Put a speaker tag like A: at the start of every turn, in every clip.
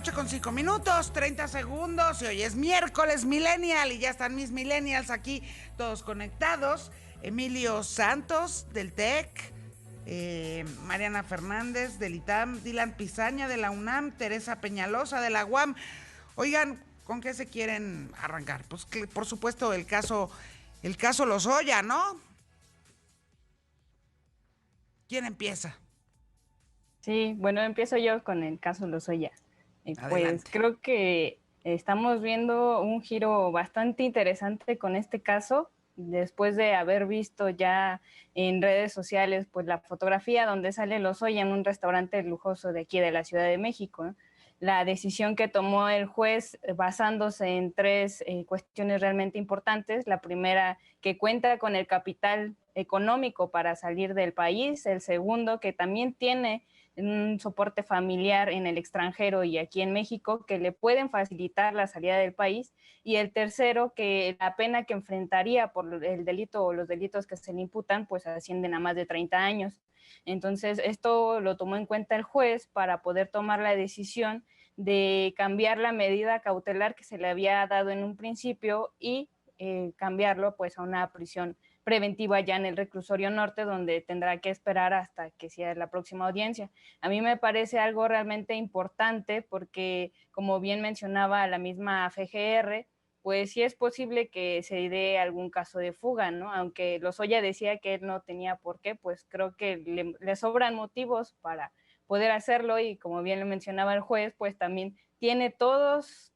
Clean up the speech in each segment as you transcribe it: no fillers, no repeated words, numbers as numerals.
A: 8:05, 30 segundos, y hoy es miércoles millennial y ya están mis millennials aquí todos conectados. Emilio Santos del TEC, Mariana Fernández del ITAM, Dylan Pizaña de la UNAM, Teresa Peñalosa de la UAM. Oigan, ¿con qué se quieren arrancar? Pues que, por supuesto el caso Lozoya, ¿no? ¿Quién empieza?
B: Sí, bueno, empiezo yo con el caso Lozoya. Pues
A: Adelante.
B: creo que estamos viendo un giro bastante interesante con este caso, después de haber visto ya en redes sociales pues la fotografía donde sale Lozoya en un restaurante lujoso de aquí de la Ciudad de México, ¿no? La decisión que tomó el juez basándose en tres cuestiones realmente importantes. La primera, que cuenta con el capital económico para salir del país. El segundo, que también tiene un soporte familiar en el extranjero y aquí en México que le pueden facilitar la salida del país. Y el tercero, que la pena que enfrentaría por el delito o los delitos que se le imputan pues ascienden a más de 30 años. Entonces esto lo tomó en cuenta el juez para poder tomar la decisión de cambiar la medida cautelar que se le había dado en un principio y cambiarlo pues a una prisión preventiva ya en el reclusorio norte, donde tendrá que esperar hasta que sea la próxima audiencia. A mí me parece algo realmente importante porque, como bien mencionaba la misma FGR, pues sí es posible que se dé algún caso de fuga, ¿no? Aunque Lozoya decía que él no tenía por qué, pues creo que le sobran motivos para poder hacerlo, y como bien lo mencionaba el juez, pues también tiene todos,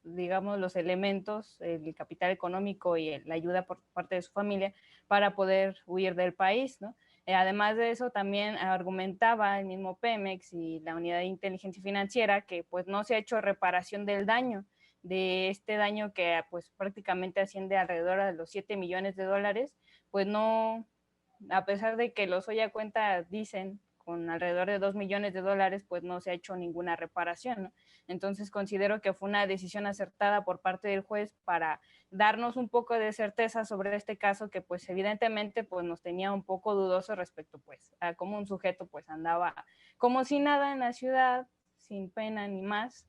B: digamos, los elementos, el capital económico y la ayuda por parte de su familia para poder huir del país, ¿no? Además de eso, también argumentaba el mismo Pemex y la Unidad de Inteligencia Financiera que pues no se ha hecho reparación del daño, de este daño que pues prácticamente asciende alrededor de los 7 millones de dólares, pues no, a pesar de que Lozoya cuenta, dicen, con alrededor de 2 millones de dólares, pues no se ha hecho ninguna reparación, ¿no? Entonces considero que fue una decisión acertada por parte del juez para darnos un poco de certeza sobre este caso que pues evidentemente pues nos tenía un poco dudoso respecto pues a cómo un sujeto pues andaba como si nada en la ciudad, sin pena ni más,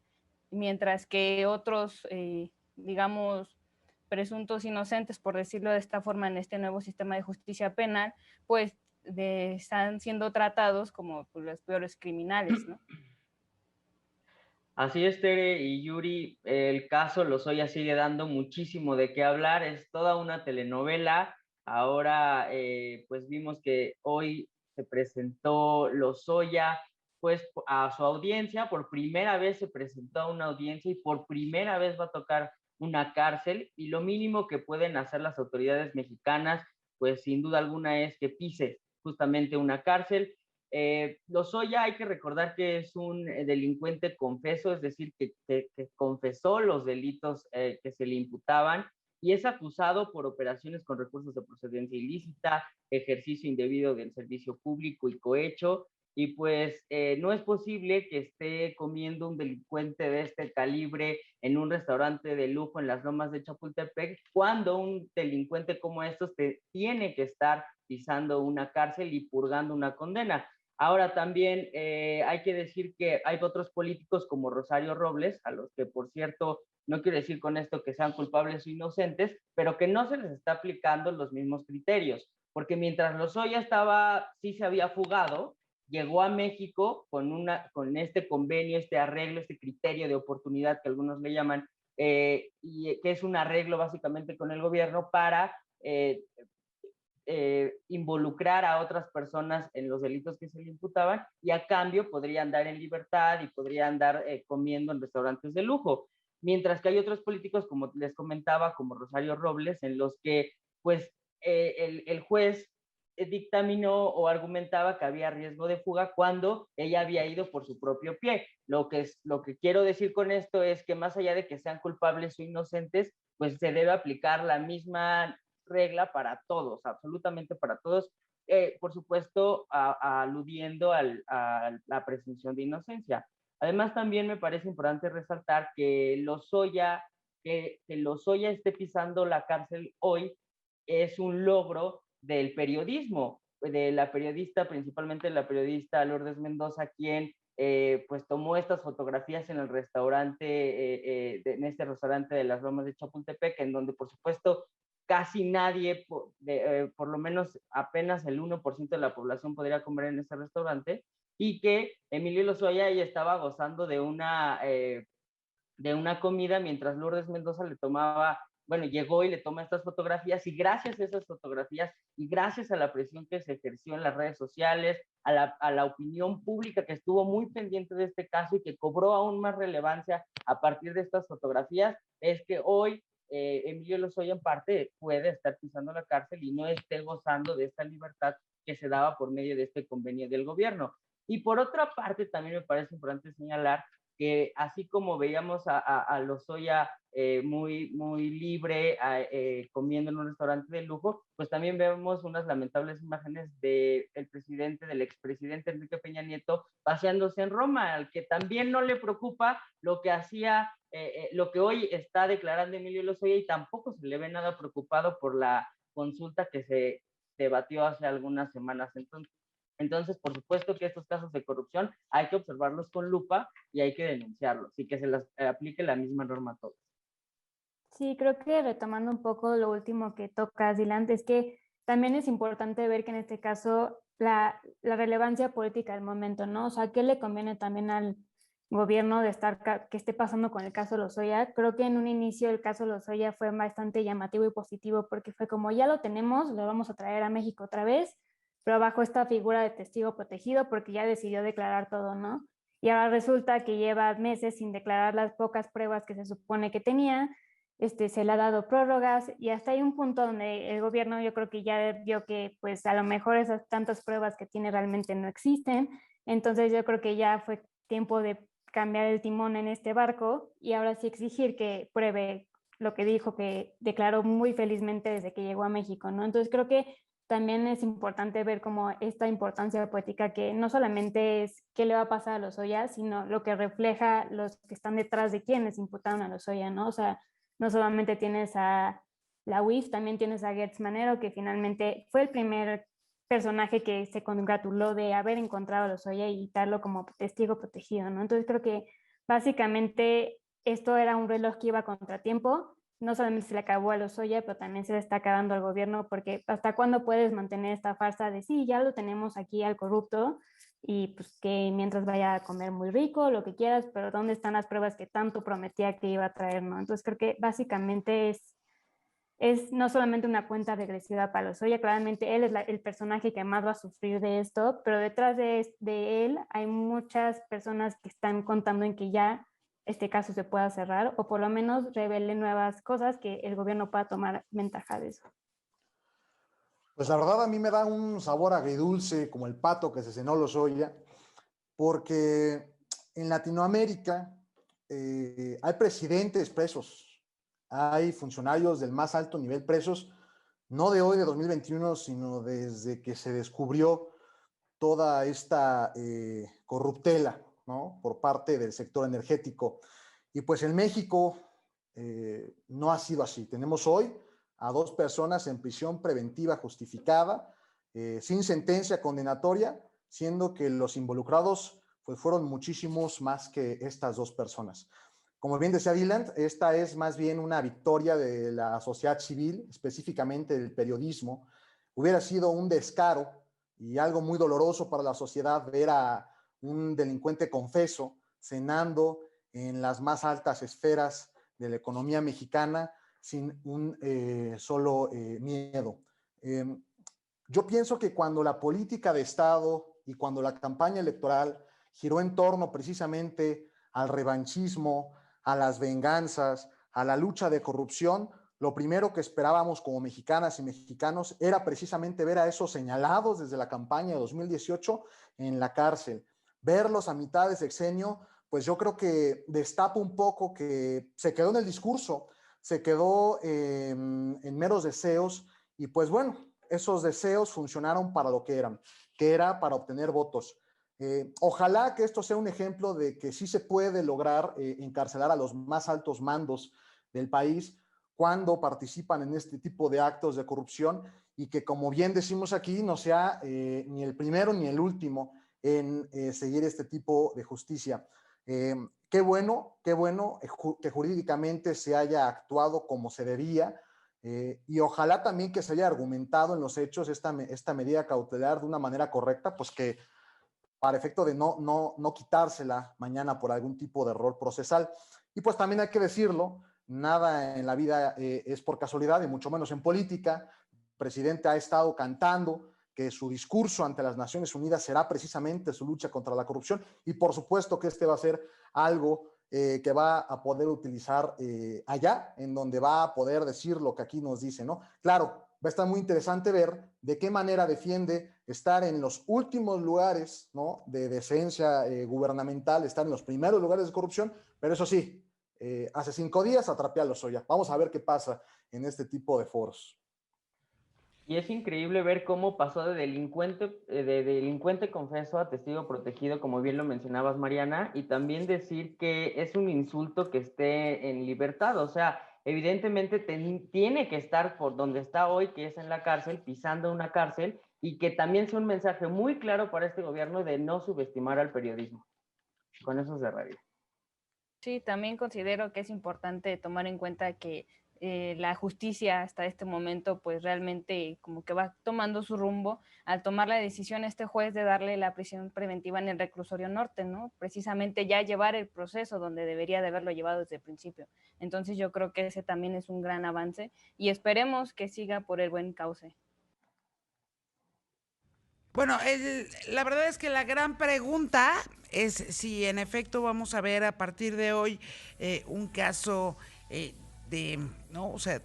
B: mientras que otros, digamos, presuntos inocentes, por decirlo de esta forma, en este nuevo sistema de justicia penal, pues están siendo tratados como pues, los peores criminales, ¿no?
C: Así es, Tere y Yuri, el caso Lozoya sigue dando muchísimo de qué hablar, es toda una telenovela. Ahora, pues vimos que hoy se presentó Lozoya, pues a su audiencia, por primera vez se presentó a una audiencia y por primera vez va a tocar una cárcel, y lo mínimo que pueden hacer las autoridades mexicanas, pues sin duda alguna es que pise justamente una cárcel. Lozoya, hay que recordar que es un delincuente confeso, es decir, que confesó los delitos que se le imputaban, y es acusado por operaciones con recursos de procedencia ilícita, ejercicio indebido del servicio público y cohecho. Y pues no es posible que esté comiendo un delincuente de este calibre en un restaurante de lujo en las Lomas de Chapultepec, cuando un delincuente como estos tiene que estar pisando una cárcel y purgando una condena. Ahora también hay que decir que hay otros políticos como Rosario Robles, a los que, por cierto, no quiero decir con esto que sean culpables o inocentes, pero que no se les está aplicando los mismos criterios, porque mientras Lozoya estaba, sí se había fugado, llegó a México con este convenio, este arreglo, este criterio de oportunidad que algunos le llaman, y que es un arreglo básicamente con el gobierno para involucrar a otras personas en los delitos que se le imputaban, y a cambio podría andar en libertad y podría andar comiendo en restaurantes de lujo. Mientras que hay otros políticos, como les comentaba, como Rosario Robles, en los que pues el juez dictaminó o argumentaba que había riesgo de fuga cuando ella había ido por su propio pie. Lo que quiero decir con esto es que más allá de que sean culpables o inocentes, pues se debe aplicar la misma regla para todos, absolutamente para todos, por supuesto, aludiendo a la presunción de inocencia. Además, también me parece importante resaltar que Lozoya esté pisando la cárcel hoy es un logro del periodismo, de la periodista, principalmente la periodista Lourdes Mendoza, quien pues tomó estas fotografías en el restaurante, en este restaurante de las Lomas de Chapultepec, en donde por supuesto casi nadie, por lo menos apenas el 1% de la población podría comer en ese restaurante, y que Emilio Lozoya ya estaba gozando de una comida mientras Lourdes Mendoza le tomaba, bueno, llegó y le toma estas fotografías, y gracias a esas fotografías y gracias a la presión que se ejerció en las redes sociales, a la opinión pública que estuvo muy pendiente de este caso y que cobró aún más relevancia a partir de estas fotografías, es que hoy Emilio Lozoya en parte puede estar pisando la cárcel y no esté gozando de esta libertad que se daba por medio de este convenio del gobierno. Y por otra parte, también me parece importante señalar que así como veíamos a Lozoya muy, muy libre comiendo en un restaurante de lujo, pues también vemos unas lamentables imágenes del presidente, del expresidente Enrique Peña Nieto paseándose en Roma, al que también no le preocupa lo que hacía, lo que hoy está declarando Emilio Lozoya, y tampoco se le ve nada preocupado por la consulta que se debatió hace algunas semanas. Entonces, por supuesto que estos casos de corrupción hay que observarlos con lupa y hay que denunciarlos y que se les aplique la misma norma a todos.
D: Sí, creo que retomando un poco lo último que tocas, Dylan, es que también es importante ver que en este caso la relevancia política del momento, ¿no? O sea, ¿qué le conviene también al gobierno de estar que esté pasando con el caso Lozoya? Creo que en un inicio el caso Lozoya fue bastante llamativo y positivo porque fue como ya lo tenemos, lo vamos a traer a México otra vez, pero bajo esta figura de testigo protegido porque ya decidió declarar todo, ¿no? Y ahora resulta que lleva meses sin declarar las pocas pruebas que se supone que tenía. Se le ha dado prórrogas y hasta hay un punto donde el gobierno yo creo que ya vio que pues a lo mejor esas tantas pruebas que tiene realmente no existen, entonces yo creo que ya fue tiempo de cambiar el timón en este barco y ahora sí exigir que pruebe lo que dijo, que declaró muy felizmente desde que llegó a México, ¿no? Entonces creo que también es importante ver como esta importancia política que no solamente es qué le va a pasar a Lozoya, sino lo que refleja los que están detrás de quienes imputaron a Lozoya, ¿no? O sea, no solamente tienes a la UIF, también tienes a Gertz Manero, que finalmente fue el primer personaje que se congratuló de haber encontrado a Lozoya y darlo como testigo protegido, ¿no? Entonces creo que básicamente esto era un reloj que iba a contratiempo, no solamente se le acabó a Lozoya, pero también se le está acabando al gobierno, porque ¿hasta cuándo puedes mantener esta farsa de sí, ya lo tenemos aquí al corrupto, y pues que mientras vaya a comer muy rico, lo que quieras, pero ¿dónde están las pruebas que tanto prometía que iba a traer, no? Entonces creo que básicamente es no solamente una cuenta regresiva para Lozoya, claramente él es el personaje que más va a sufrir de esto, pero detrás de él hay muchas personas que están contando en que ya este caso se pueda cerrar o por lo menos revele nuevas cosas que el gobierno pueda tomar ventaja de eso.
E: Pues la verdad a mí me da un sabor agridulce como el pato que se cenó Lozoya, porque en Latinoamérica hay presidentes presos, hay funcionarios del más alto nivel presos, no de hoy, de 2021, sino desde que se descubrió toda esta corruptela, ¿no? Por parte del sector energético. Y pues en México no ha sido así. Tenemos hoy a 2 personas en prisión preventiva justificada, sin sentencia condenatoria, siendo que los involucrados pues, fueron muchísimos más que estas 2 personas. Como bien decía Dylan, esta es más bien una victoria de la sociedad civil, específicamente del periodismo. Hubiera sido un descaro y algo muy doloroso para la sociedad ver a un delincuente confeso cenando en las más altas esferas de la economía mexicana sin un solo miedo. Yo pienso que cuando la política de Estado y cuando la campaña electoral giró en torno precisamente al revanchismo, a las venganzas, a la lucha de corrupción, lo primero que esperábamos como mexicanas y mexicanos era precisamente ver a esos señalados desde la campaña de 2018 en la cárcel. Verlos a mitad de sexenio, pues yo creo que destapa un poco que se quedó en el discurso, se quedó en meros deseos y pues bueno, esos deseos funcionaron para lo que eran, que era para obtener votos. Ojalá que esto sea un ejemplo de que sí se puede lograr encarcelar a los más altos mandos del país cuando participan en este tipo de actos de corrupción y que, como bien decimos aquí, no sea ni el primero ni el último en seguir este tipo de justicia. Qué bueno que jurídicamente se haya actuado como se debía, y ojalá también que se haya argumentado en los hechos esta medida cautelar de una manera correcta, pues que para efecto de no quitársela mañana por algún tipo de error procesal. Y pues también hay que decirlo, nada en la vida es por casualidad, y mucho menos en política. El presidente ha estado cantando que su discurso ante las Naciones Unidas será precisamente su lucha contra la corrupción, y por supuesto que este va a ser algo que va a poder utilizar allá, en donde va a poder decir lo que aquí nos dice, ¿no? Claro, va a estar muy interesante ver de qué manera defiende estar en los últimos lugares, ¿no?, de decencia gubernamental, estar en los primeros lugares de corrupción, pero eso sí, hace 5 días atrapé a Lozoya. Vamos a ver qué pasa en este tipo de foros.
C: Y es increíble ver cómo pasó de delincuente confeso a testigo protegido, como bien lo mencionabas, Mariana, y también decir que es un insulto que esté en libertad. O sea, evidentemente tiene que estar por donde está hoy, que es en la cárcel, pisando una cárcel, y que también sea un mensaje muy claro para este gobierno de no subestimar al periodismo. Con eso cerraría.
B: Sí, también considero que es importante tomar en cuenta que la justicia hasta este momento pues realmente como que va tomando su rumbo al tomar la decisión este juez de darle la prisión preventiva en el reclusorio norte, ¿no? Precisamente ya llevar el proceso donde debería de haberlo llevado desde el principio. Entonces yo creo que ese también es un gran avance y esperemos que siga por el buen cauce.
A: Bueno, la verdad es que la gran pregunta es si en efecto vamos a ver a partir de hoy un caso ¿no? O sea,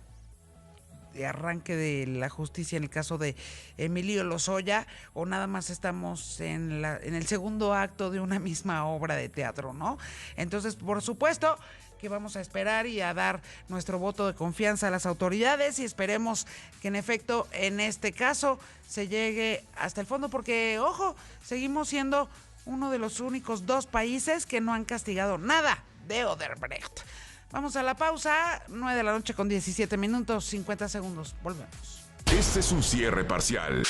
A: de arranque de la justicia en el caso de Emilio Lozoya, o nada más estamos en el segundo acto de una misma obra de teatro, ¿no? Entonces, por supuesto que vamos a esperar y a dar nuestro voto de confianza a las autoridades, y esperemos que en efecto en este caso se llegue hasta el fondo, porque, ojo, seguimos siendo uno de los únicos 2 países que no han castigado nada de Odebrecht. Vamos a la pausa, 9:00 p.m. con 17 minutos, 50 segundos. Volvemos.
F: Este es un cierre parcial.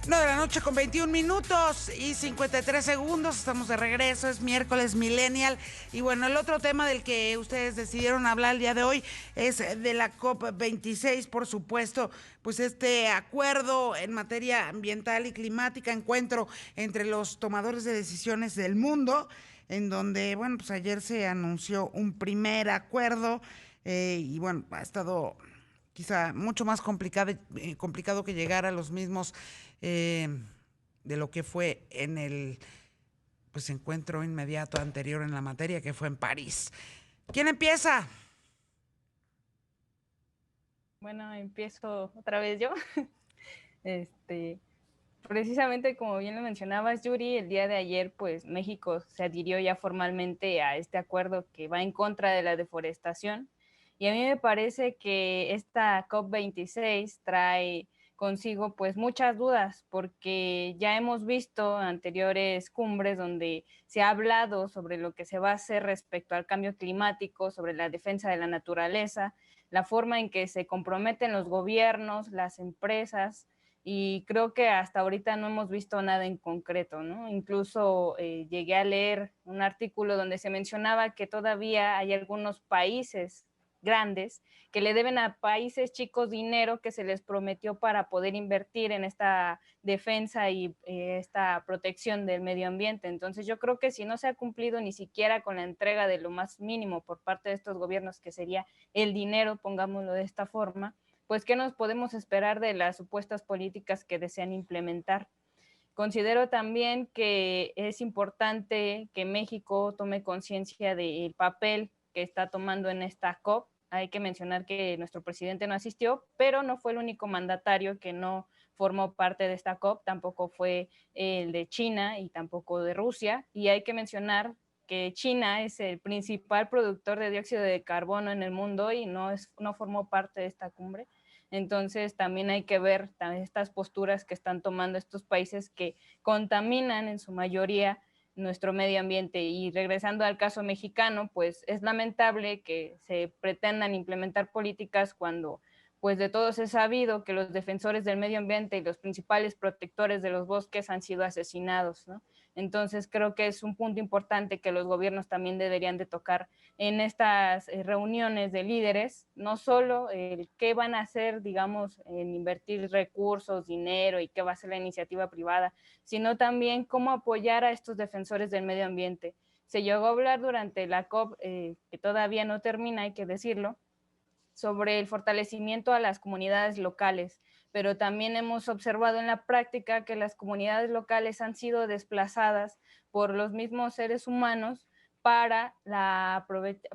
A: De la noche con 21 minutos y 53 segundos. Estamos de regreso, es miércoles millennial. Y bueno, el otro tema del que ustedes decidieron hablar el día de hoy es de la COP26, por supuesto, pues este acuerdo en materia ambiental y climática, encuentro entre los tomadores de decisiones del mundo, en donde, bueno, pues ayer se anunció un primer acuerdo y bueno, ha estado quizá mucho más complicado que llegar a los mismos de lo que fue en el pues encuentro inmediato anterior en la materia, que fue en París. ¿Quién empieza?
B: Bueno, empiezo otra vez yo. Precisamente como bien lo mencionabas, Yuri, el día de ayer pues México se adhirió ya formalmente a este acuerdo que va en contra de la deforestación, y a mí me parece que esta COP26 trae consigo pues muchas dudas, porque ya hemos visto anteriores cumbres donde se ha hablado sobre lo que se va a hacer respecto al cambio climático, sobre la defensa de la naturaleza, la forma en que se comprometen los gobiernos, las empresas, y creo que hasta ahorita no hemos visto nada en concreto, ¿no? Incluso llegué a leer un artículo donde se mencionaba que todavía hay algunos países grandes que le deben a países chicos dinero que se les prometió para poder invertir en esta defensa y esta protección del medio ambiente. Entonces yo creo que si no se ha cumplido ni siquiera con la entrega de lo más mínimo por parte de estos gobiernos, que sería el dinero, pongámoslo de esta forma, pues ¿qué nos podemos esperar de las supuestas políticas que desean implementar? Considero también que es importante que México tome conciencia del papel que está tomando en esta COP. Hay que mencionar que nuestro presidente no asistió, pero no fue el único mandatario que no formó parte de esta COP, tampoco fue el de China y tampoco de Rusia, y hay que mencionar que China es el principal productor de dióxido de carbono en el mundo y no formó parte de esta cumbre. Entonces también hay que ver estas posturas que están tomando estos países que contaminan en su mayoría nuestro medio ambiente. Y regresando al caso mexicano, pues es lamentable que se pretendan implementar políticas cuando pues de todos es sabido que los defensores del medio ambiente y los principales protectores de los bosques han sido asesinados, ¿no? Entonces creo que es un punto importante que los gobiernos también deberían de tocar en estas reuniones de líderes, no solo el qué van a hacer, digamos, en invertir recursos, dinero y qué va a hacer la iniciativa privada, sino también cómo apoyar a estos defensores del medio ambiente. Se llegó a hablar durante la COP, que todavía no termina, hay que decirlo, sobre el fortalecimiento a las comunidades locales, pero también hemos observado en la práctica que las comunidades locales han sido desplazadas por los mismos seres humanos para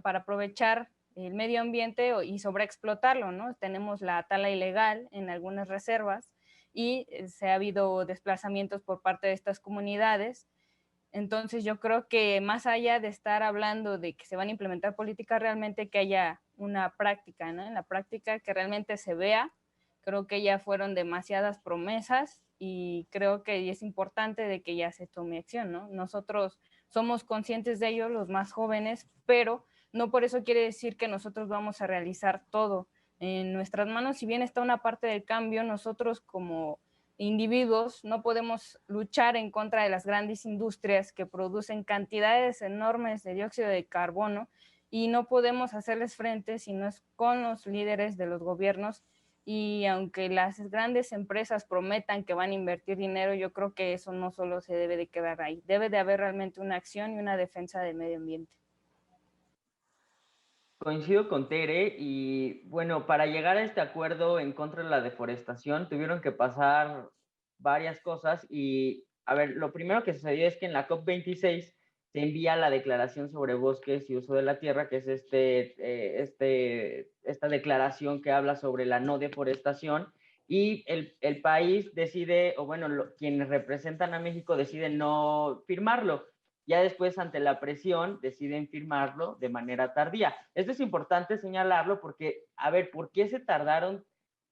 B: aprovechar el medio ambiente y sobreexplotarlo, ¿no? Tenemos la tala ilegal en algunas reservas y se ha habido desplazamientos por parte de estas comunidades. Entonces yo creo que más allá de estar hablando de que se van a implementar políticas, realmente que haya una práctica, ¿no? En la práctica que realmente se vea. Creo que ya fueron demasiadas promesas y creo que es importante de que ya se tome acción, ¿no? Nosotros somos conscientes de ello, los más jóvenes, pero no por eso quiere decir que nosotros vamos a realizar todo. En nuestras manos, si bien está una parte del cambio, nosotros como individuos no podemos luchar en contra de las grandes industrias que producen cantidades enormes de dióxido de carbono y no podemos hacerles frente si no es con los líderes de los gobiernos. Y aunque las grandes empresas prometan que van a invertir dinero, yo creo que eso no solo se debe de quedar ahí, debe de haber realmente una acción y una defensa del medio ambiente.
C: Coincido con Tere y bueno, para llegar a este acuerdo en contra de la deforestación tuvieron que pasar varias cosas y a ver, lo primero que sucedió es que en la COP26 se envía la Declaración sobre Bosques y Uso de la Tierra, que es esta declaración que habla sobre la no deforestación y el país decide, o bueno, quienes representan a México deciden no firmarlo. Ya después, ante la presión, deciden firmarlo de manera tardía. Esto es importante señalarlo porque, a ver, ¿por qué se tardaron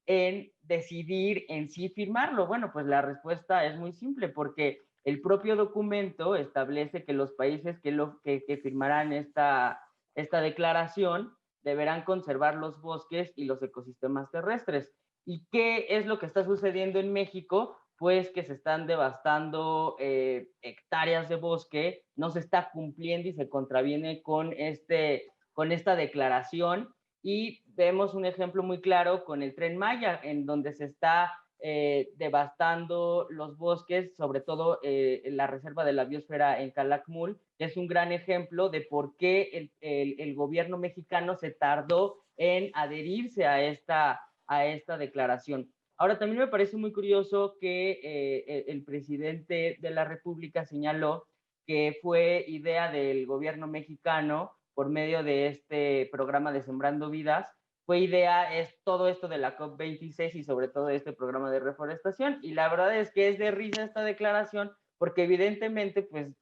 C: en decidir en sí firmarlo? Bueno, pues la respuesta es muy simple, porque el propio documento establece que los países que firmarán esta declaración deberán conservar los bosques y los ecosistemas terrestres. ¿Y qué es lo que está sucediendo en México? Pues que se están devastando hectáreas de bosque, no se está cumpliendo y se contraviene con esta declaración. Y vemos un ejemplo muy claro con el Tren Maya, en donde se está devastando los bosques, sobre todo en la reserva de la biosfera en Calakmul. Es un gran ejemplo de por qué el gobierno mexicano se tardó en adherirse a esta declaración. Ahora, también me parece muy curioso que el presidente de la República señaló que fue idea del gobierno mexicano por medio de este programa de Sembrando Vidas, es todo esto de la COP26 y sobre todo este programa de reforestación. Y la verdad es que es de risa esta declaración porque evidentemente pues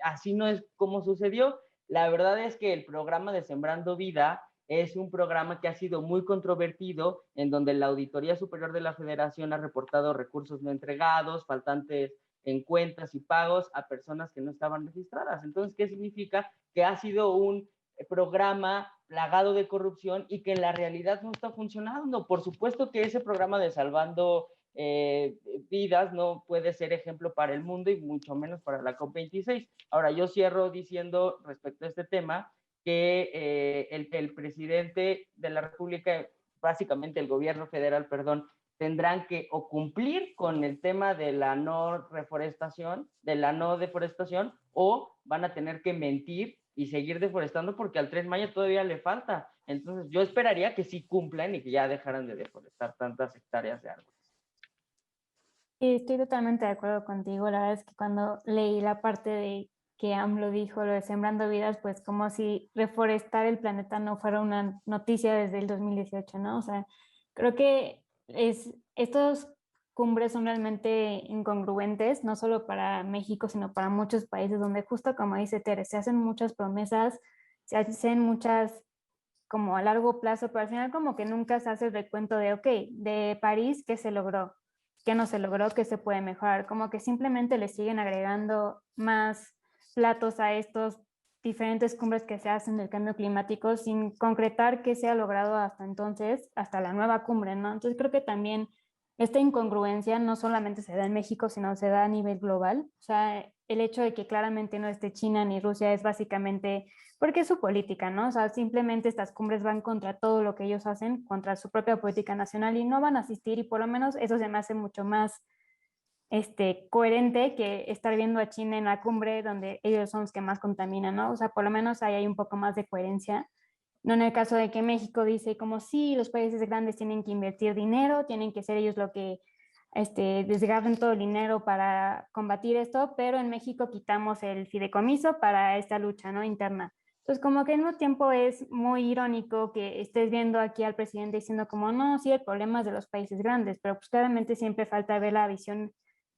C: así no es como sucedió. La verdad es que el programa de Sembrando Vida es un programa que ha sido muy controvertido, en donde la Auditoría Superior de la Federación ha reportado recursos no entregados, faltantes en cuentas y pagos a personas que no estaban registradas. Entonces, ¿qué significa? Que ha sido un programa plagado de corrupción y que en la realidad no está funcionando. Por supuesto que ese programa de Salvando Vidas no puede ser ejemplo para el mundo y mucho menos para la COP26. Ahora, yo cierro diciendo respecto a este tema que el presidente de la República, básicamente el gobierno federal, perdón, tendrán que o cumplir con el tema de la no reforestación, de la no deforestación, o van a tener que mentir y seguir deforestando porque al Tren Maya todavía le falta. Entonces yo esperaría que sí cumplan y que ya dejaran de deforestar tantas hectáreas de árboles.
D: Sí, estoy totalmente de acuerdo contigo. La verdad es que cuando leí la parte de que AMLO dijo lo de Sembrando Vidas, pues como si reforestar el planeta no fuera una noticia desde el 2018, ¿no? O sea, creo que estos cumbres son realmente incongruentes, no solo para México, sino para muchos países donde justo como dice Tere, se hacen muchas promesas, se hacen muchas como a largo plazo, pero al final como que nunca se hace el recuento de, ok, de París, ¿qué se logró? ¿Qué no se logró? ¿Qué se puede mejorar? Como que simplemente le siguen agregando más platos a estos diferentes cumbres que se hacen del cambio climático sin concretar qué se ha logrado hasta entonces, hasta la nueva cumbre, ¿no? Entonces creo que también esta incongruencia no solamente se da en México, sino se da a nivel global. O sea, el hecho de que claramente no esté China ni Rusia es básicamente porque es su política, ¿no? O sea, simplemente estas cumbres van contra todo lo que ellos hacen, contra su propia política nacional y no van a asistir y por lo menos eso se me hace mucho más coherente que estar viendo a China en la cumbre donde ellos son los que más contaminan, ¿no? O sea, por lo menos ahí hay un poco más de coherencia. No en el caso de que México dice como sí, los países grandes tienen que invertir dinero, tienen que ser ellos lo que desgarren todo el dinero para combatir esto, pero en México quitamos el fideicomiso para esta lucha, ¿no? Interna. Entonces, como que al mismo tiempo es muy irónico que estés viendo aquí al presidente diciendo como, no, sí, el problema es de los países grandes, pero pues claramente siempre falta ver la visión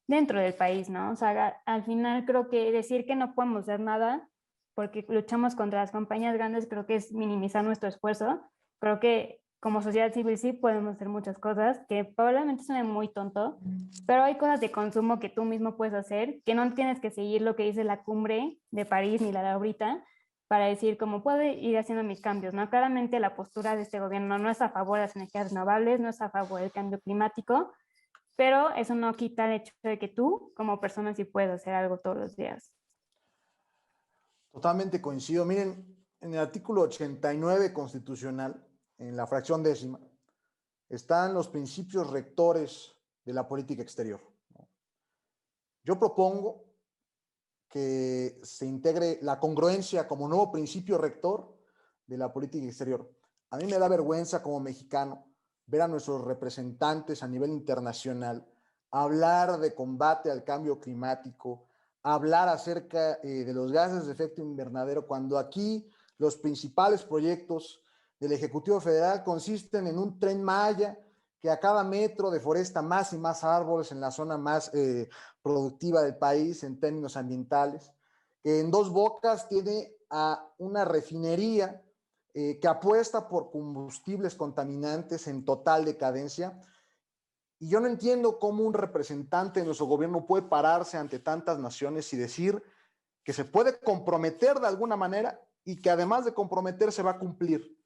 D: dentro del país, ¿no? O sea, al final creo que decir que no podemos hacer nada porque luchamos contra las compañías grandes creo que es minimizar nuestro esfuerzo. Creo que como sociedad civil sí podemos hacer muchas cosas que probablemente suene muy tonto, pero hay cosas de consumo que tú mismo puedes hacer, que no tienes que seguir lo que dice la cumbre de París ni la de ahorita, para decir cómo puedo ir haciendo mis cambios, ¿no? Claramente la postura de este gobierno no es a favor de las energías renovables, no es a favor del cambio climático, pero eso no quita el hecho de que tú, como persona, sí puedes hacer algo todos los días.
E: Totalmente coincido. Miren, en el artículo 89 constitucional, en la fracción 10ª, están los principios rectores de la política exterior. Yo propongo que se integre la congruencia como nuevo principio rector de la política exterior. A mí me da vergüenza como mexicano ver a nuestros representantes a nivel internacional hablar de combate al cambio climático, hablar acerca de los gases de efecto invernadero, cuando aquí los principales proyectos del Ejecutivo Federal consisten en un Tren Maya que a cada metro deforesta más y más árboles en la zona más productiva del país en términos ambientales, que en Dos Bocas tiene a una refinería que apuesta por combustibles contaminantes en total decadencia. Y yo no entiendo cómo un representante de nuestro gobierno puede pararse ante tantas naciones y decir que se puede comprometer de alguna manera y que además de comprometerse va a cumplir.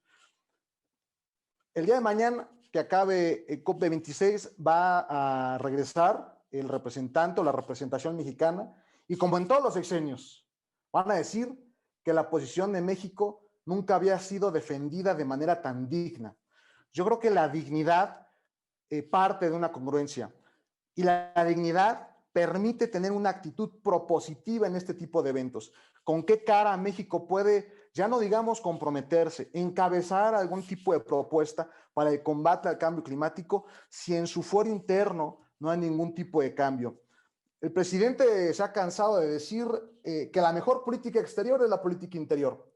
E: El día de mañana, que acabe el COP26, va a regresar el representante o la representación mexicana y como en todos los sexenios, van a decir que la posición de México nunca había sido defendida de manera tan digna. Yo creo que la dignidad parte de una congruencia y la dignidad permite tener una actitud propositiva en este tipo de eventos. ¿Con qué cara México puede, ya no digamos comprometerse, encabezar algún tipo de propuesta para el combate al cambio climático si en su fuero interno no hay ningún tipo de cambio? El presidente se ha cansado de decir que la mejor política exterior es la política interior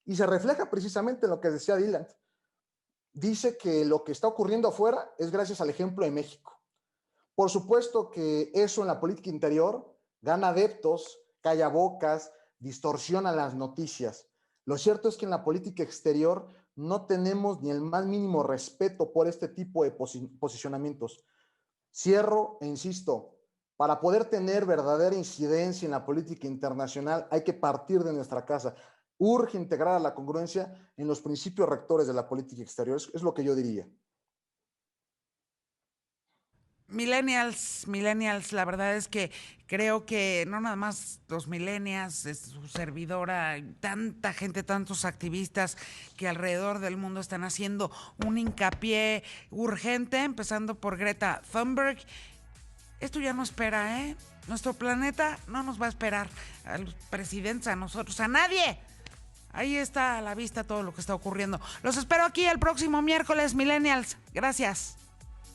E: y se refleja precisamente en lo que decía Dylan. Dice que lo que está ocurriendo afuera es gracias al ejemplo de México. Por supuesto que eso en la política interior gana adeptos, calla bocas, distorsiona las noticias. Lo cierto es que en la política exterior no tenemos ni el más mínimo respeto por este tipo de posicionamientos. Cierro e insisto, para poder tener verdadera incidencia en la política internacional hay que partir de nuestra casa. Urge integrar a la congruencia en los principios rectores de la política exterior. Es lo que yo diría.
A: Millennials, la verdad es que creo que no nada más los millennials, es su servidora, tanta gente, tantos activistas que alrededor del mundo están haciendo un hincapié urgente, empezando por Greta Thunberg. Esto ya no espera, ¿eh? Nuestro planeta no nos va a esperar, a los presidentes, a nosotros, a nadie. Ahí está a la vista todo lo que está ocurriendo. Los espero aquí el próximo miércoles, millennials. Gracias.